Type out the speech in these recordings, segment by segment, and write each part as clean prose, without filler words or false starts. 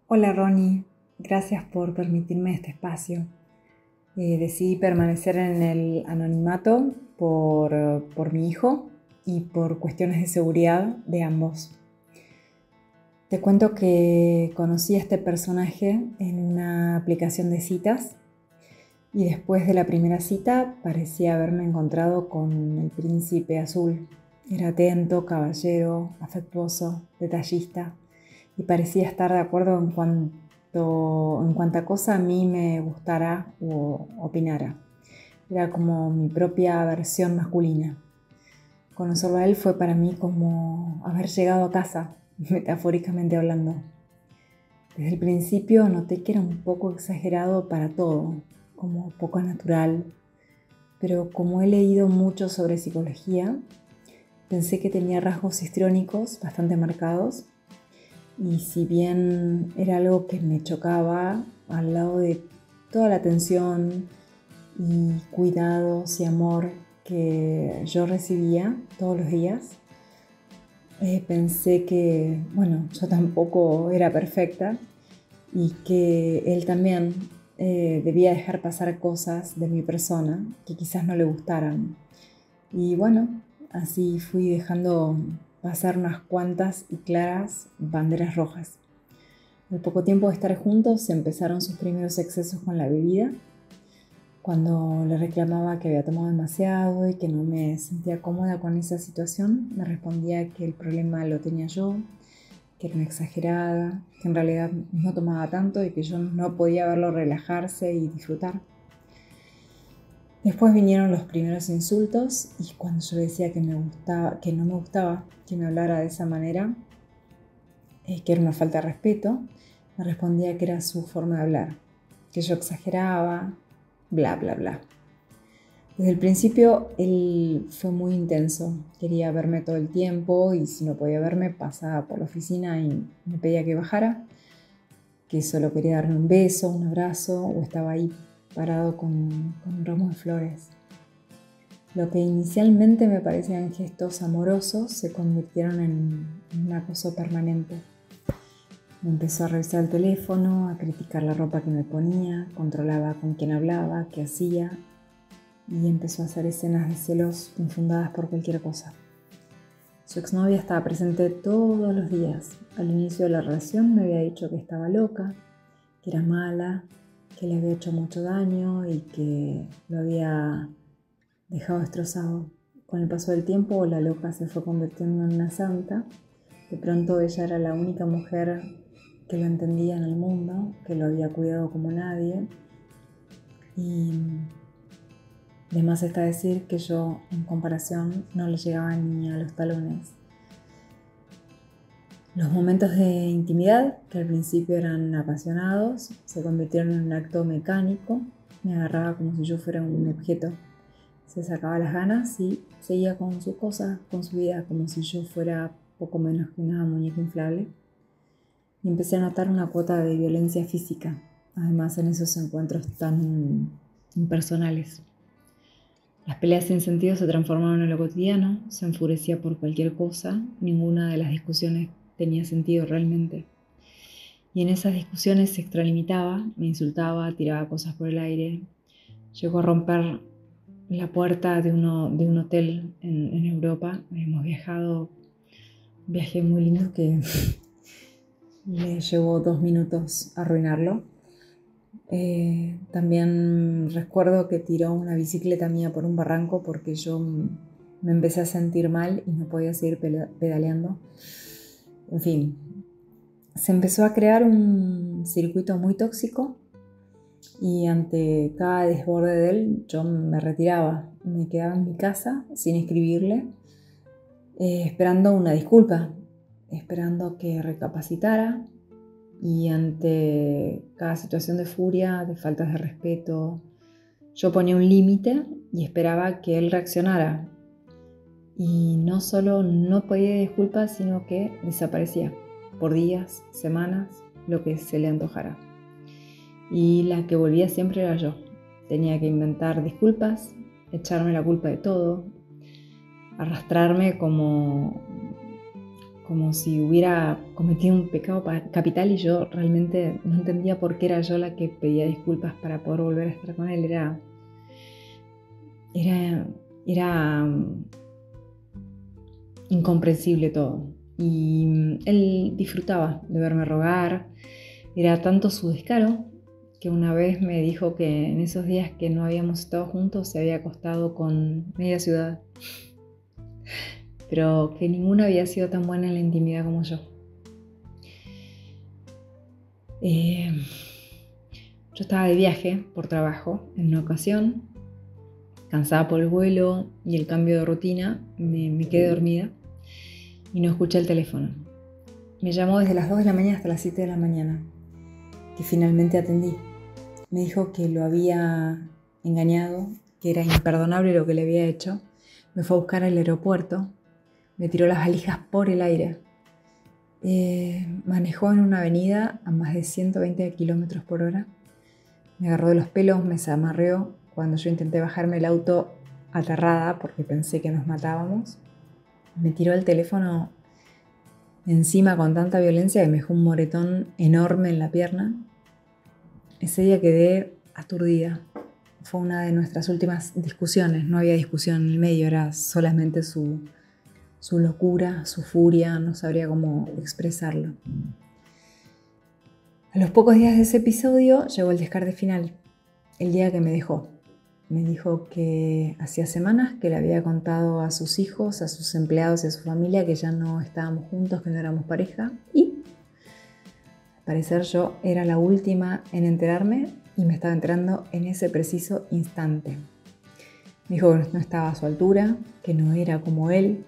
Hola Ronnie, gracias por permitirme este espacio. Decidí permanecer en el anonimato por mi hijo y por cuestiones de seguridad de ambos. Te cuento que conocí a este personaje en una aplicación de citas y después de la primera cita parecía haberme encontrado con el príncipe azul. Era atento, caballero, afectuoso, detallista y parecía estar de acuerdo en cuanta cosa a mí me gustara o opinara. Era como mi propia versión masculina. Conocerlo a él fue para mí como haber llegado a casa, metafóricamente hablando. Desde el principio noté que era un poco exagerado para todo, como poco natural, pero como he leído mucho sobre psicología, pensé que tenía rasgos histriónicos bastante marcados. Y si bien era algo que me chocaba al lado de toda la atención y cuidados y amor que yo recibía todos los días, pensé que, bueno, yo tampoco era perfecta y que él también debía dejar pasar cosas de mi persona que quizás no le gustaran. Y bueno, así fui dejando pasar unas cuantas y claras banderas rojas. Al poco tiempo de estar juntos empezaron sus primeros excesos con la bebida. Cuando le reclamaba que había tomado demasiado y que no me sentía cómoda con esa situación, me respondía que el problema lo tenía yo, que era una exagerada, que en realidad no tomaba tanto y que yo no podía verlo relajarse y disfrutar. Después vinieron los primeros insultos y cuando yo decía que no me gustaba que me hablara de esa manera, que era una falta de respeto, me respondía que era su forma de hablar, que yo exageraba, bla, bla, bla. Desde el principio él fue muy intenso, quería verme todo el tiempo y si no podía verme pasaba por la oficina y me pedía que bajara, que solo quería darme un beso, un abrazo o estaba ahí parado con un ramo de flores. Lo que inicialmente me parecían gestos amorosos se convirtieron en un acoso permanente. Me empezó a revisar el teléfono, a criticar la ropa que me ponía, controlaba con quién hablaba, qué hacía y empezó a hacer escenas de celos infundadas por cualquier cosa. Su exnovia estaba presente todos los días. Al inicio de la relación me había dicho que estaba loca, que era mala, que le había hecho mucho daño y que lo había dejado destrozado. Con el paso del tiempo, la loca se fue convirtiendo en una santa. De pronto ella era la única mujer que lo entendía en el mundo, que lo había cuidado como nadie. Y de más está decir que yo, en comparación, no le llegaba ni a los talones. Los momentos de intimidad, que al principio eran apasionados, se convirtieron en un acto mecánico. Me agarraba como si yo fuera un objeto. Se sacaba las ganas y seguía con sus cosas, con su vida, como si yo fuera poco menos que una muñeca inflable. Y empecé a notar una cuota de violencia física, además en esos encuentros tan impersonales. Las peleas sin sentido se transformaron en lo cotidiano, se enfurecía por cualquier cosa, ninguna de las discusiones tenía sentido realmente. Y en esas discusiones se extralimitaba, me insultaba, tiraba cosas por el aire. Llegó a romper la puerta de un hotel en Europa. Habíamos viajado, un viaje muy lindo que le llevó 2 minutos arruinarlo. También recuerdo que tiró una bicicleta mía por un barranco porque yo me empecé a sentir mal y no podía seguir pedaleando. En fin, se empezó a crear un circuito muy tóxico y ante cada desborde de él yo me retiraba, me quedaba en mi casa sin escribirle, esperando una disculpa, esperando que recapacitara. Y ante cada situación de furia, de faltas de respeto, yo ponía un límite y esperaba que él reaccionara. Y no solo no pedía disculpas, sino que desaparecía por días, semanas, lo que se le antojara. Y la que volvía siempre era yo. Tenía que inventar disculpas, echarme la culpa de todo, arrastrarme como si hubiera cometido un pecado capital y yo realmente no entendía por qué era yo la que pedía disculpas para poder volver a estar con él. Era incomprensible todo. Y él disfrutaba de verme rogar. Era tanto su descaro que una vez me dijo que en esos días que no habíamos estado juntos se había acostado con media ciudad, pero que ninguna había sido tan buena en la intimidad como yo. Yo estaba de viaje por trabajo en una ocasión, cansada por el vuelo y el cambio de rutina, me quedé dormida y no escuché el teléfono. Me llamó desde las 2 de la mañana hasta las 7 de la mañana, que finalmente atendí. Me dijo que lo había engañado, que era imperdonable lo que le había hecho. Me fue a buscar al aeropuerto, me tiró las valijas por el aire. Manejó en una avenida a más de 120 kilómetros por hora. Me agarró de los pelos, me zamarreó cuando yo intenté bajarme el auto aterrada porque pensé que nos matábamos. Me tiró el teléfono encima con tanta violencia que me dejó un moretón enorme en la pierna. Ese día quedé aturdida. Fue una de nuestras últimas discusiones. No había discusión en el medio, era solamente su locura, su furia, no sabría cómo expresarlo. A los pocos días de ese episodio llegó el descarte final, el día que me dejó. Me dijo que hacía semanas que le había contado a sus hijos, a sus empleados y a su familia que ya no estábamos juntos, que no éramos pareja, y al parecer yo era la última en enterarme y me estaba enterando en ese preciso instante. Me dijo que no estaba a su altura, que no era como él,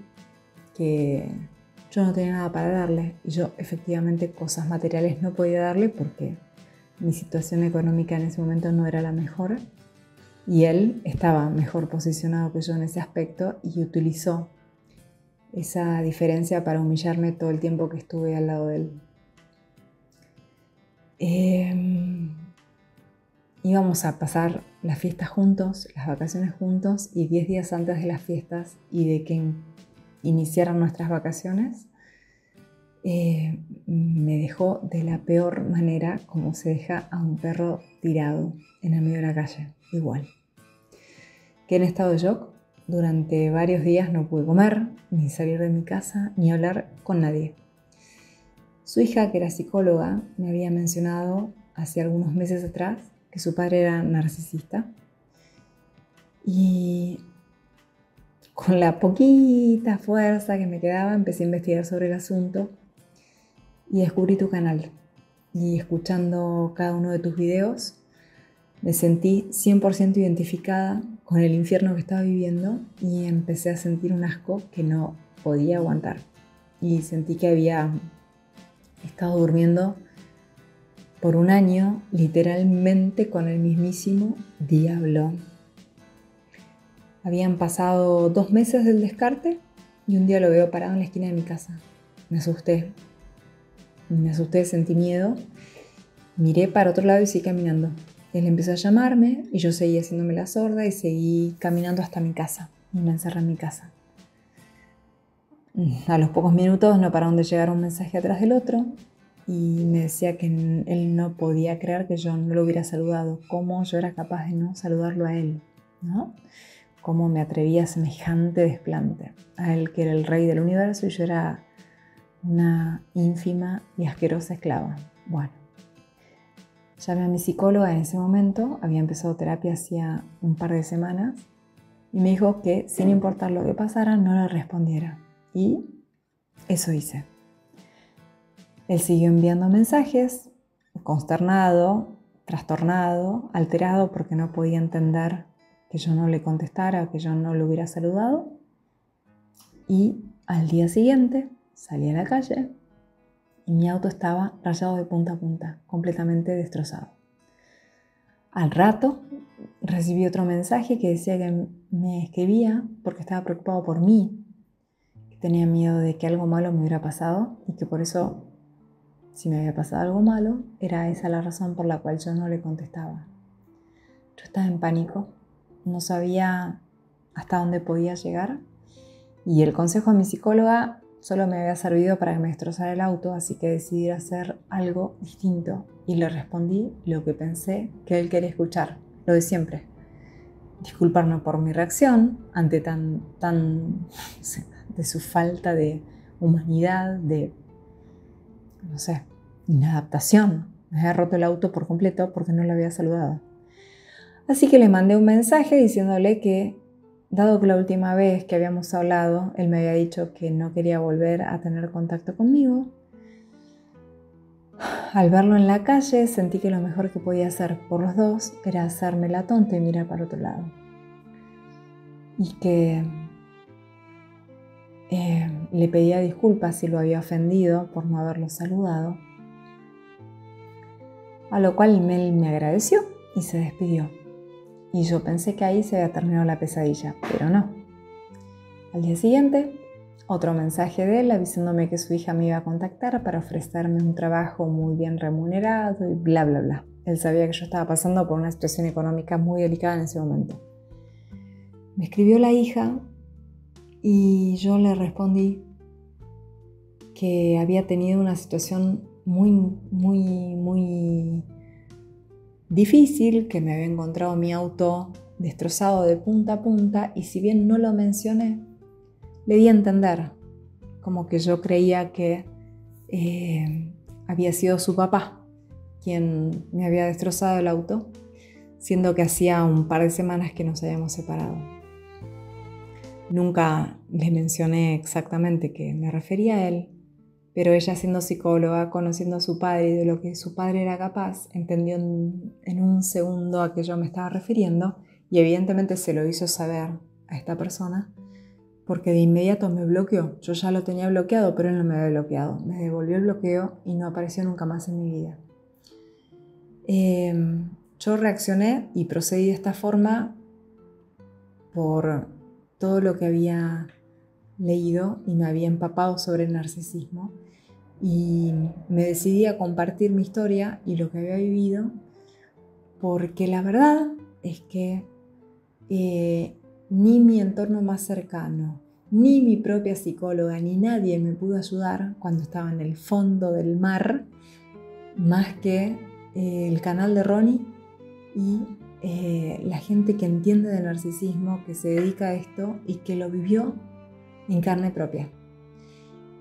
que yo no tenía nada para darle y yo efectivamente cosas materiales no podía darle porque mi situación económica en ese momento no era la mejor y él estaba mejor posicionado que yo en ese aspecto y utilizó esa diferencia para humillarme todo el tiempo que estuve al lado de él. Íbamos a pasar las fiestas juntos, las vacaciones juntos, y 10 días antes de las fiestas y de que iniciaran nuestras vacaciones, me dejó de la peor manera, como se deja a un perro tirado en el medio de la calle, igual. Quedé en estado de shock. Durante varios días no pude comer, ni salir de mi casa, ni hablar con nadie. Su hija, que era psicóloga, me había mencionado hace algunos meses atrás que su padre era narcisista. Y con la poquita fuerza que me quedaba, empecé a investigar sobre el asunto y descubrí tu canal. Y escuchando cada uno de tus videos, me sentí 100% identificada con el infierno que estaba viviendo y empecé a sentir un asco que no podía aguantar. Y sentí que había estado durmiendo por un año, literalmente con el mismísimo diablo. Habían pasado 2 meses del descarte y un día lo veo parado en la esquina de mi casa. Me asusté, sentí miedo, miré para otro lado y seguí caminando. Él empezó a llamarme y yo seguí haciéndome la sorda y seguí caminando hasta mi casa. Y me encerré en mi casa. A los pocos minutos no pararon de llegar un mensaje atrás del otro y me decía que él no podía creer que yo no lo hubiera saludado. ¿Cómo yo era capaz de no saludarlo a él? ¿No? ¿Cómo me atrevía a semejante desplante? A él, que era el rey del universo, y yo era una ínfima y asquerosa esclava. Bueno, llamé a mi psicóloga en ese momento, había empezado terapia hacía un par de semanas, y me dijo que sin importar lo que pasara, no le respondiera. Y eso hice. Él siguió enviando mensajes, consternado, trastornado, alterado porque no podía entender que yo no le contestara, que yo no lo hubiera saludado. Y al día siguiente salí a la calle y mi auto estaba rayado de punta a punta, completamente destrozado. Al rato recibí otro mensaje que decía que me escribía porque estaba preocupado por mí, que tenía miedo de que algo malo me hubiera pasado y que por eso, si me había pasado algo malo, era esa la razón por la cual yo no le contestaba. Yo estaba en pánico, no sabía hasta dónde podía llegar y el consejo de mi psicóloga solo me había servido para que me destrozara el auto, así que decidí hacer algo distinto y le respondí lo que pensé que él quería escuchar, lo de siempre. Disculparme por mi reacción ante de su falta de humanidad, de, no sé, inadaptación. Me había roto el auto por completo porque no lo había saludado. Así que le mandé un mensaje diciéndole que, dado que la última vez que habíamos hablado, él me había dicho que no quería volver a tener contacto conmigo, al verlo en la calle sentí que lo mejor que podía hacer por los dos era hacerme la tonta y mirar para otro lado. Y que le pedía disculpas si lo había ofendido por no haberlo saludado, a lo cual él me agradeció y se despidió. Y yo pensé que ahí se había terminado la pesadilla, pero no. Al día siguiente, otro mensaje de él avisándome que su hija me iba a contactar para ofrecerme un trabajo muy bien remunerado y bla, bla, bla. Él sabía que yo estaba pasando por una situación económica muy delicada en ese momento. Me escribió la hija y yo le respondí que había tenido una situación muy difícil, que me había encontrado mi auto destrozado de punta a punta y si bien no lo mencioné, le di a entender como que yo creía que había sido su papá quien me había destrozado el auto, siendo que hacía un par de semanas que nos habíamos separado. Nunca le mencioné exactamente que me refería a él, pero ella, siendo psicóloga, conociendo a su padre y de lo que su padre era capaz, entendió en un segundo a qué yo me estaba refiriendo y evidentemente se lo hizo saber a esta persona porque de inmediato me bloqueó. Yo ya lo tenía bloqueado, pero él no me había bloqueado. Me devolvió el bloqueo y no apareció nunca más en mi vida. Yo reaccioné y procedí de esta forma por todo lo que había leído y me había empapado sobre el narcisismo. Y me decidí a compartir mi historia y lo que había vivido porque la verdad es que ni mi entorno más cercano, ni mi propia psicóloga, ni nadie me pudo ayudar cuando estaba en el fondo del mar, más que el canal de Ronnie y la gente que entiende de narcisismo, que se dedica a esto y que lo vivió en carne propia.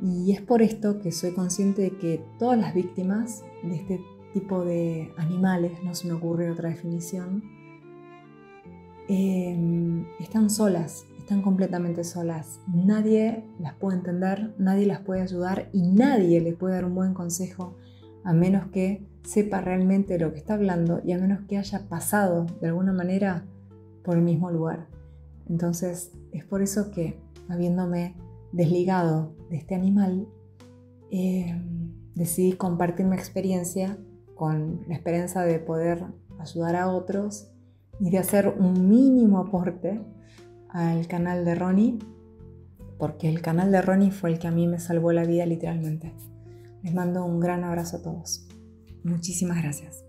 Y es por esto que soy consciente de que todas las víctimas de este tipo de animales, no se me ocurre otra definición, están solas, están completamente solas. Nadie las puede entender, nadie las puede ayudar y nadie les puede dar un buen consejo a menos que sepa realmente lo que está hablando y a menos que haya pasado de alguna manera por el mismo lugar. Entonces es por eso que, habiéndome desligado de este animal, decidí compartir mi experiencia con la esperanza de poder ayudar a otros y de hacer un mínimo aporte al canal de Ronnie, porque el canal de Ronnie fue el que a mí me salvó la vida literalmente. Les mando un gran abrazo a todos. Muchísimas gracias.